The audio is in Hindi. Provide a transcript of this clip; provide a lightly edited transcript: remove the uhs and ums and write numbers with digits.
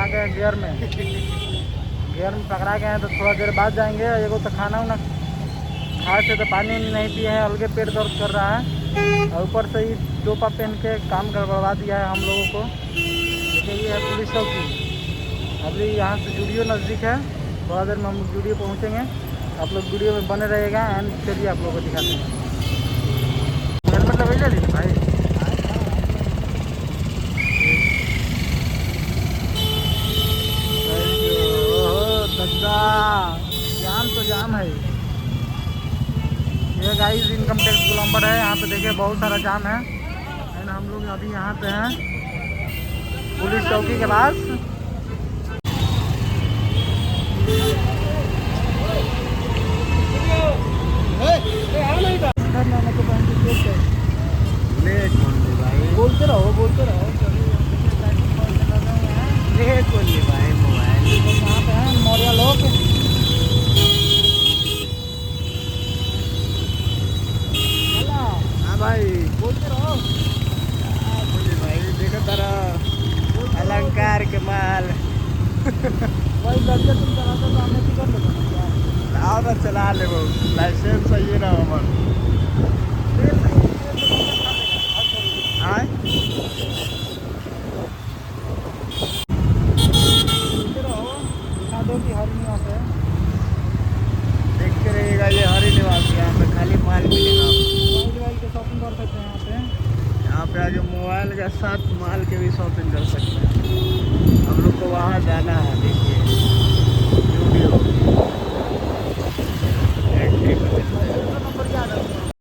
आ गए गियर में पकड़ा गए हैं। तो थोड़ा देर बाद जाएंगे। एगो तो खाना उना खाए से तो पानी नहीं पिए हैं, अलगे पेट दर्द कर रहा है और ऊपर से ही टोपा पहन के काम गड़बड़ा दिया है हम लोगों को। देखिए ये है पुलिस चौकी। अभी यहाँ से जूडियो नज़दीक है, थोड़ा देर में हम जूडियो पहुँचेंगे। आप लोग वीडियो में बने रहेगा एंड चलिए आप लोगों को दिखाते हैं। हेलमेट लगा ली भाई। जाम तो जाम है ये गाइस। इनकम टैक्स गोलंबर है यहाँ पे, देखिए बहुत सारा जाम है। एंड हम लोग अभी यहाँ पे हैं पुलिस चौकी के पास। बोलते रहो भाई मोबाइल यहाँ पे है मौर्या लोग। हाँ भाई बोलते रहो। बोले भाई देखो तारा अलंकार के माल भाई लड़के तुम चलाते तो हमें भी कर लेते आओ ना चला ले वो लाइसेंस चाहिए ना हमारा। हरी निवास है, देखते रहिएगा। ये हरी निवास है, यहाँ पे खाली माल मिलेगा। मोबाइल के शॉपिंग कर सकते हैं यहाँ पे आगे मोबाइल के साथ माल के भी शॉपिंग कर सकते हैं। हम लोग को वहाँ जाना है। देखिए वीडियो